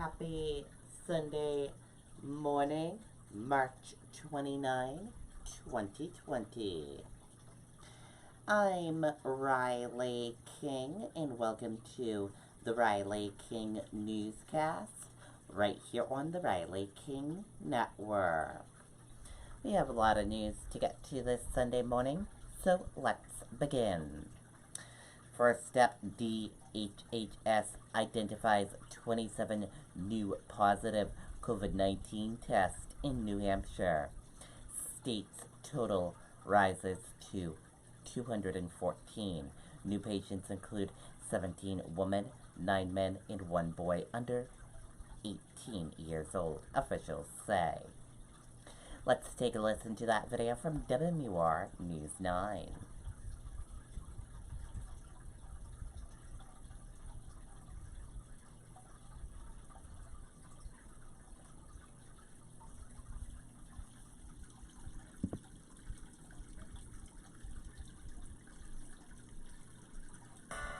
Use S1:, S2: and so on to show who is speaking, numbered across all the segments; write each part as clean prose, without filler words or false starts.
S1: Happy Sunday morning, March 29, 2020. I'm Riley King, and welcome to the Riley King Newscast, right here on the Riley King Network. We have a lot of news to get to this Sunday morning, so let's begin. First up, DHHS identifies 27 new positive COVID-19 tests in New Hampshire. State's total rises to 214. New patients include 17 women, 9 men, and 1 boy under 18 years old, officials say. Let's take a listen to that video from WMUR News 9.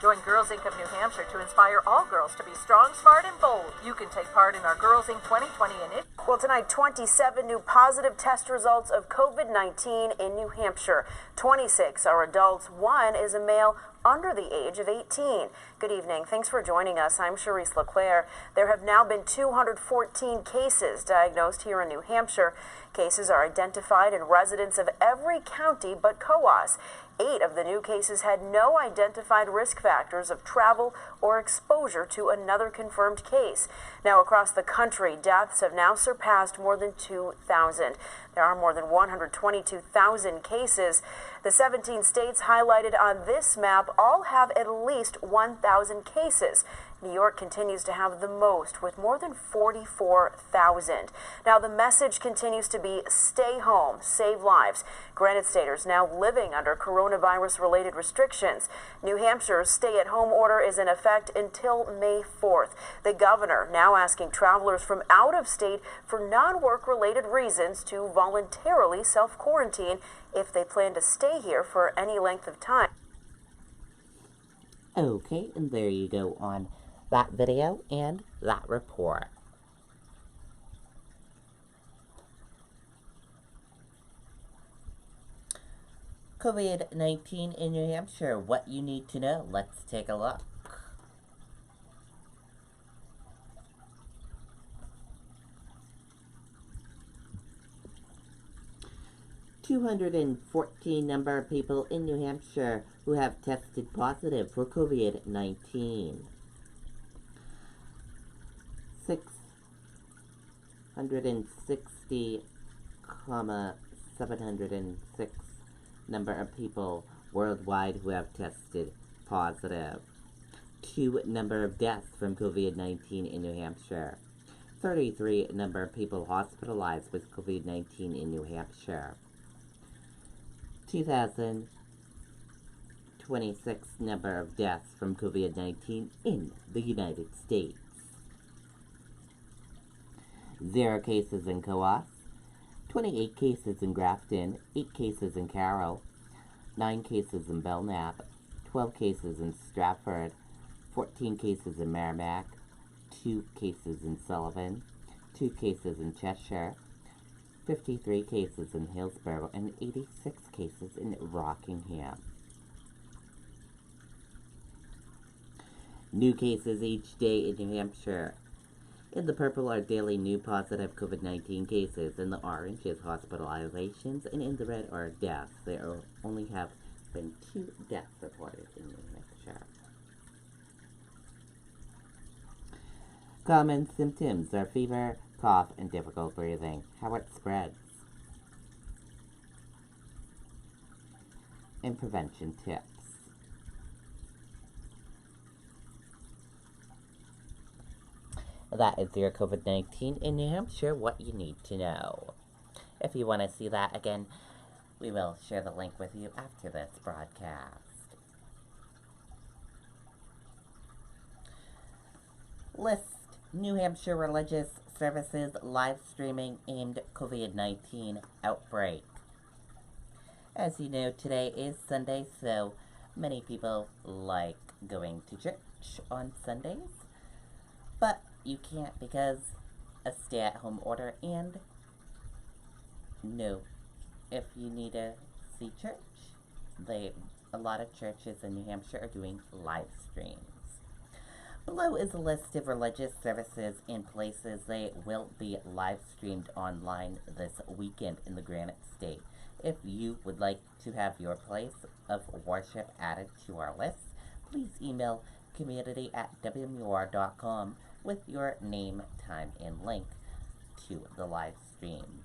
S2: Join Girls Inc. of New Hampshire to inspire all girls to be strong, smart, and bold. You can take part in our Girls Inc. 2020 initiative. Well, tonight, 27 new positive test results of COVID-19 in New Hampshire. 26 are adults. 1 is a male under the age of 18. Good evening. Thanks for joining us. I'm Charisse LeClaire. There have now been 214 cases diagnosed here in New Hampshire. Cases are identified in residents of every county but Coos. 8 of the new cases had no identified risk factors of travel or exposure to another confirmed case. Now, across the country, deaths have now surpassed more than 2,000. There are more than 122,000 cases. The 17 states highlighted on this map all have at least 1,000 cases. New York continues to have the most, with more than 44,000. Now, the message continues to be stay home, save lives. Granite Staters now living under coronavirus-related restrictions. New Hampshire's stay-at-home order is in effect until May 4th. The governor now asking travelers from out of state for non-work-related reasons to voluntarily self-quarantine if they plan to stay here for any length of time.
S1: Okay, and there you go on that video and that report. COVID-19 in New Hampshire, what you need to know. Let's take a look. $214 number of people in New Hampshire who have tested positive for COVID-19. 660,706 number of people worldwide who have tested positive. 2 number of deaths from COVID-19 in New Hampshire. 33 number of people hospitalized with COVID-19 in New Hampshire. 2,026 number of deaths from COVID-19 in the United States. 0 cases in Coos, 28 cases in Grafton, 8 cases in Carroll, 9 cases in Belknap, 12 cases in Stratford, 14 cases in Merrimack, 2 cases in Sullivan, 2 cases in Cheshire, 53 cases in Hillsborough, and 86 cases in Rockingham. New cases each day in New Hampshire. In the purple are daily new positive COVID-19 cases. In the orange is hospitalizations, and in the red are deaths. There only have been 2 deaths reported in New Hampshire. Common symptoms are fever, cough, and difficult breathing. How it spreads. And prevention tips. That is your COVID-19 in New Hampshire, what you need to know. If you want to see that again, we will share the link with you after this broadcast. List New Hampshire religious services live streaming aimed COVID-19 outbreak. As you know, today is Sunday, so many people like going to church on Sundays. But you can't because a stay-at-home order, and no, if you need to see church, a lot of churches in New Hampshire are doing live streams. Below is a list of religious services and places they will be live streamed online this weekend in the Granite State. If you would like to have your place of worship added to our list, please email community@wmur.com with your name, time, and link to the live stream.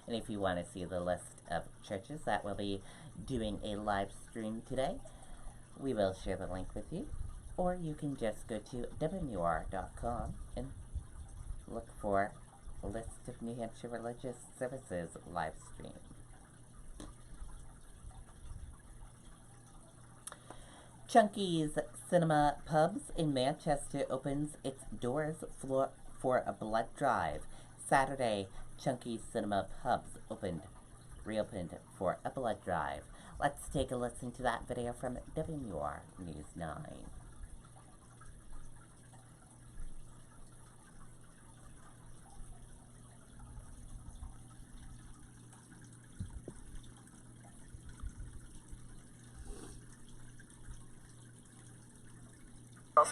S1: And if you want to see the list of churches that will be doing a live stream today, we will share the link with you. Or you can just go to wmur.com and look for a list of New Hampshire Religious Services live stream. Chunky's Cinema Pubs in Manchester opens its doors for a blood drive. Saturday, Chunky's Cinema Pubs reopened for a blood drive. Let's take a listen to that video from WMUR News 9.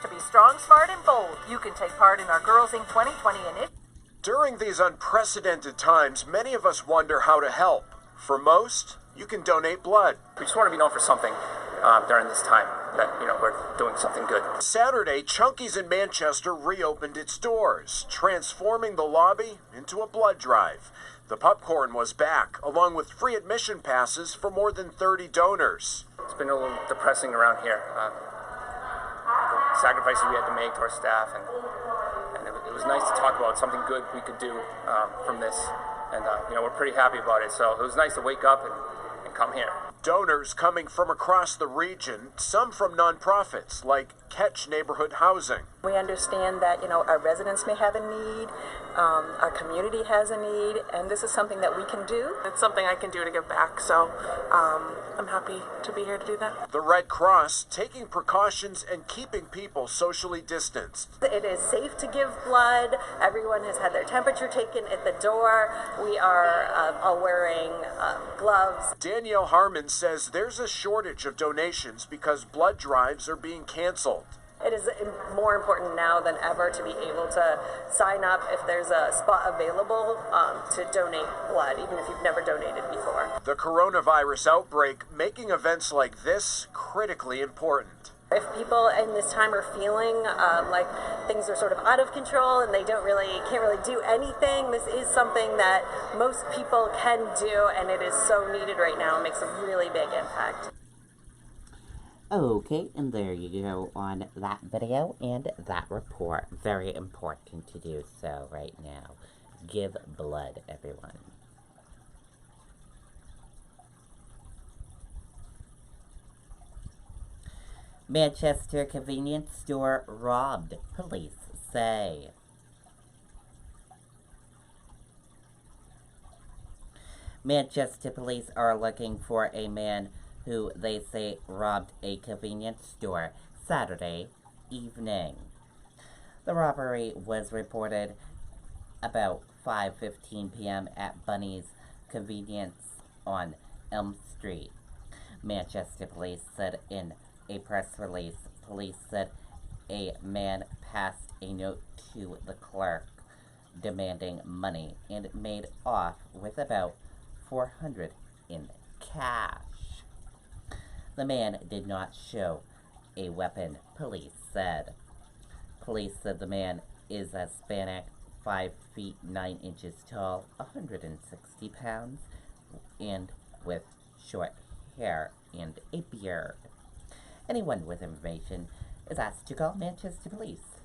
S2: To be strong, smart, and bold. You can take part in our Girls Inc. 2020 initiative.
S3: During these unprecedented times, many of us wonder how to help. For most, you can donate blood.
S4: We just want to be known for something during this time, that, we're doing something good.
S3: Saturday, Chunky's in Manchester reopened its doors, transforming the lobby into a blood drive. The popcorn was back, along with free admission passes for more than 30 donors.
S4: It's been a little depressing around here. The sacrifices we had to make to our staff, and it was nice to talk about something good we could do from this, and we're pretty happy about it. So it was nice to wake up and come here.
S3: Donors coming from across the region, some from nonprofits like Catch Neighborhood Housing.
S5: We understand that, our residents may have a need, our community has a need, and this is something that we can do.
S6: It's something I can do to give back, so I'm happy to be here to do that.
S3: The Red Cross taking precautions and keeping people socially distanced.
S5: It is safe to give blood. Everyone has had their temperature taken at the door. We are all wearing gloves.
S3: Danielle Harmon says there's a shortage of donations because blood drives are being canceled.
S5: It is more important now than ever to be able to sign up if there's a spot available to donate blood, even if you've never donated before.
S3: The coronavirus outbreak making events like this critically important.
S5: If people in this time are feeling like things are sort of out of control and they can't really do anything, this is something that most people can do, and it is so needed right now. It makes a really big impact.
S1: Okay, and there you go on that video and that report. Very important to do so right now. Give blood, everyone. Manchester convenience store robbed, police say. Manchester police are looking for a man who they say robbed a convenience store Saturday evening. The robbery was reported about 5:15 p.m. at Bunny's Convenience on Elm Street. Manchester police said in a press release, police said a man passed a note to the clerk demanding money and made off with about $400 in cash. The man did not show a weapon, police said. Police said the man is Hispanic, 5 feet 9 inches tall, 160 pounds, and with short hair and a beard. Anyone with information is asked to call Manchester Police.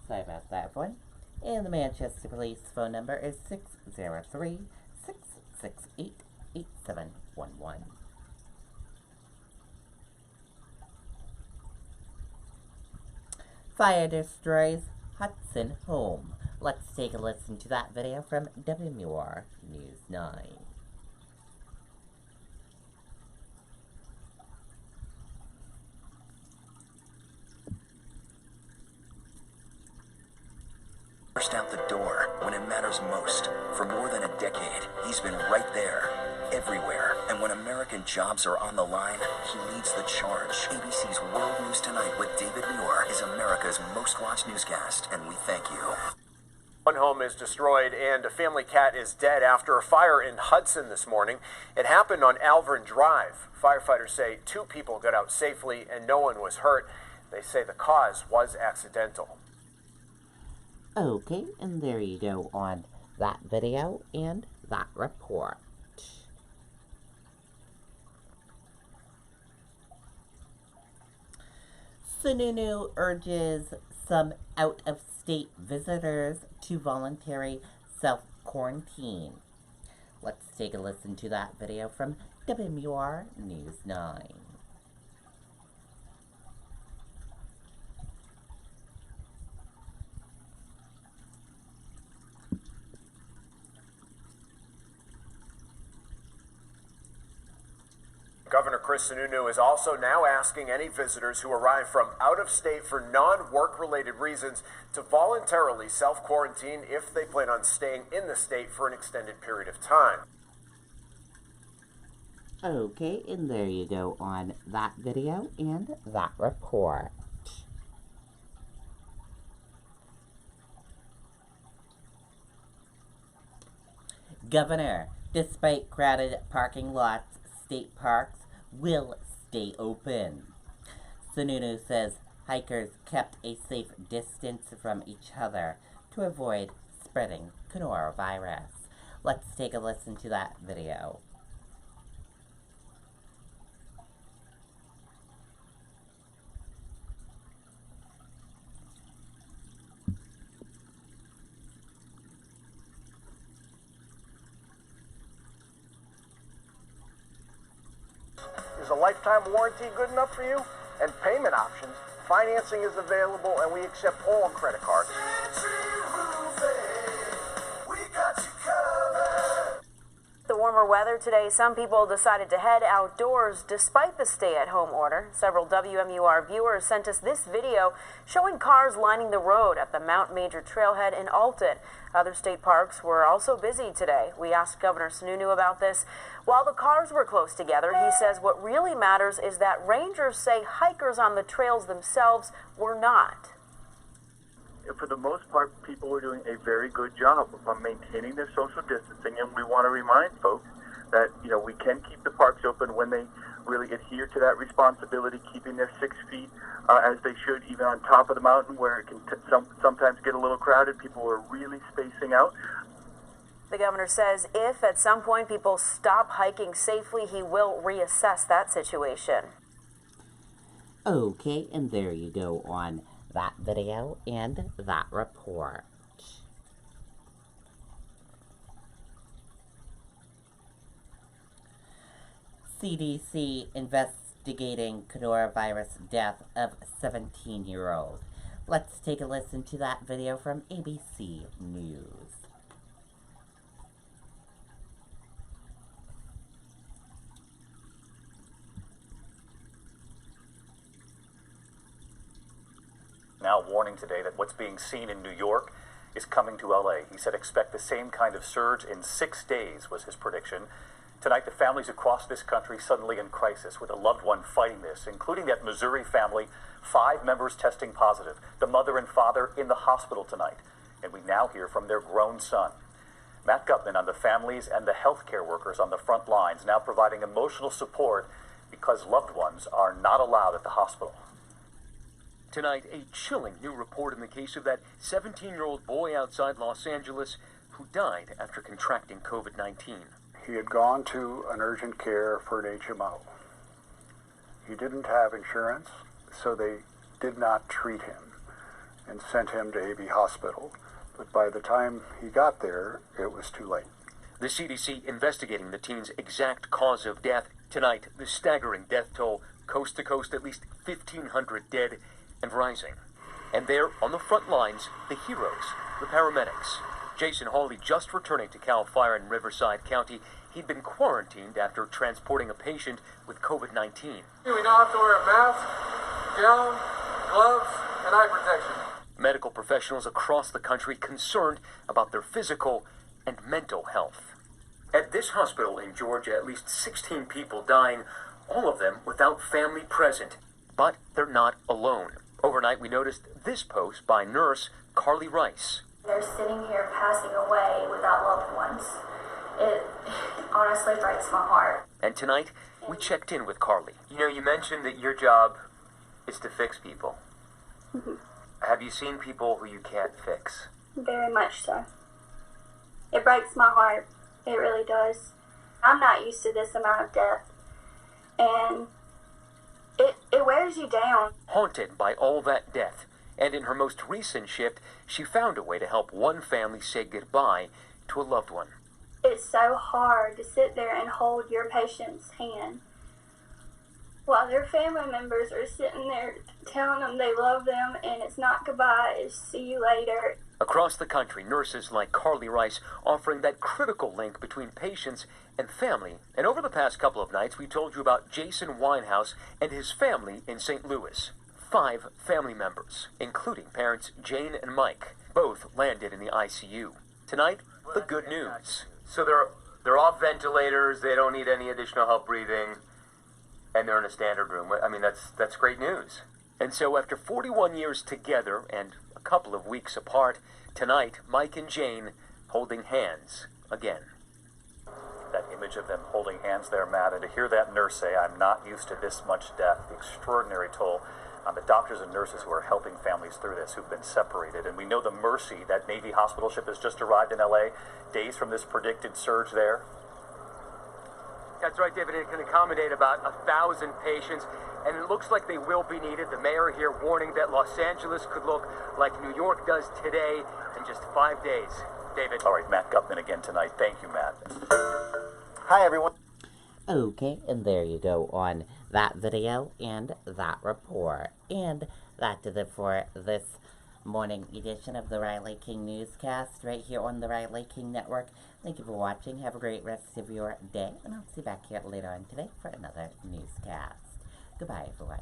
S1: Sorry about that, everyone. And the Manchester Police phone number is 603-668-8711. Fire destroys Hudson home. Let's take a listen to that video from WMUR News 9.
S7: First out the door when it matters most. For more than a decade, he's been right there, everywhere. And when American jobs are on the line, he leads the charge. ABC's World News Tonight with David Muir is America's most watched newscast, and we thank you.
S3: One home is destroyed and a family cat is dead after a fire in Hudson this morning. It happened on Alvern Drive. Firefighters say 2 people got out safely and no one was hurt. They say the cause was accidental.
S1: Okay, and there you go on that video and that report. Sununu urges some out-of-state visitors to voluntary self-quarantine. Let's take a listen to that video from WMUR News 9.
S3: Governor Chris Sununu is also now asking any visitors who arrive from out of state for non-work-related reasons to voluntarily self-quarantine if they plan on staying in the state for an extended period of time.
S1: Okay, and there you go on that video and that report. Governor, despite crowded parking lots, state parks will stay open. Sununu says hikers kept a safe distance from each other to avoid spreading coronavirus. Let's take a listen to that video.
S8: Is a lifetime warranty good enough for you? And payment options, financing is available, and we accept all credit cards.
S2: The warmer weather today, some people decided to head outdoors despite the stay-at-home order. Several WMUR viewers sent us this video showing cars lining the road at the Mount Major trailhead in Alton. Other state parks were also busy today. We asked Governor Sununu about this. While the cars were close together, he says what really matters is that rangers say hikers on the trails themselves were not.
S9: For the most part, people are doing a very good job of maintaining their social distancing, and we want to remind folks that, we can keep the parks open when they really adhere to that responsibility, keeping their 6 feet as they should, even on top of the mountain where it can sometimes get a little crowded. People are really spacing out.
S2: The governor says if at some point people stop hiking safely, he will reassess that situation.
S1: Okay, and there you go on that video and that report. CDC investigating coronavirus death of 17-year-old. Let's take a listen to that video from ABC News.
S10: Now warning today that what's being seen in New York is coming to LA. He said expect the same kind of surge in 6 days was his prediction. Tonight, the families across this country suddenly in crisis with a loved one fighting this, including that Missouri family, 5 members testing positive, the mother and father in the hospital tonight. And we now hear from their grown son. Matt Gutman on the families and the healthcare workers on the front lines now providing emotional support because loved ones are not allowed at the hospital.
S11: Tonight, a chilling new report in the case of that 17-year-old boy outside Los Angeles who died after contracting COVID-19.
S12: He had gone to an urgent care for an HMO. He didn't have insurance, so they did not treat him and sent him to AB Hospital. But by the time he got there, it was too late.
S11: The CDC investigating the teen's exact cause of death. Tonight, the staggering death toll, coast to coast, at least 1,500 dead and rising. And there, on the front lines, the heroes, the paramedics. Jason Hawley just returning to CAL FIRE in Riverside County. He'd been quarantined after transporting a patient with COVID-19.
S13: We now have to wear a mask, gown, gloves, and eye protection.
S11: Medical professionals across the country concerned about their physical and mental health. At this hospital in Georgia, at least 16 people dying, all of them without family present. But they're not alone. Overnight, we noticed this post by nurse Carly Rice.
S13: They're sitting here passing away without loved ones. It honestly breaks my heart.
S11: And tonight, we checked in with Carly. You know, you mentioned that your job is to fix people. Have you seen people who you can't fix?
S13: Very much so. It breaks my heart. It really does. I'm not used to this amount of death. And it wears you down.
S11: Haunted by all that death, and in her most recent shift, she found a way to help one family say goodbye to a loved one.
S13: It's so hard to sit there and hold your patient's hand while their family members are sitting there telling them they love them, and it's not goodbye, it's see you later.
S11: Across the country, nurses like Carly Rice offering that critical link between patients and family. And over the past couple of nights, we told you about Jason Winehouse and his family in St. Louis. 5 family members, including parents Jane and Mike, both landed in the ICU. Tonight, the good news. So they're off ventilators, they don't need any additional help breathing, and they're in a standard room. I mean, that's great news. And so after 41 years together and a couple of weeks apart, tonight, Mike and Jane holding hands again.
S10: That image of them holding hands there, Matt, and to hear that nurse say, "I'm not used to this much death," the extraordinary toll on the doctors and nurses who are helping families through this, who've been separated. And we know the Mercy, that Navy hospital ship, has just arrived in LA, days from this predicted surge there.
S11: That's right, David. It can accommodate about 1,000 patients, and it looks like they will be needed. The mayor here warning that Los Angeles could look like New York does today in just 5 days. David.
S10: All right, Matt Gutman again tonight. Thank you, Matt.
S1: Hi, everyone. Okay, and there you go on that video and that report. And that did it for this morning edition of the Riley King Newscast right here on the Riley King Network. Thank you for watching. Have a great rest of your day, and I'll see you back here later on today for another newscast. Goodbye, everyone.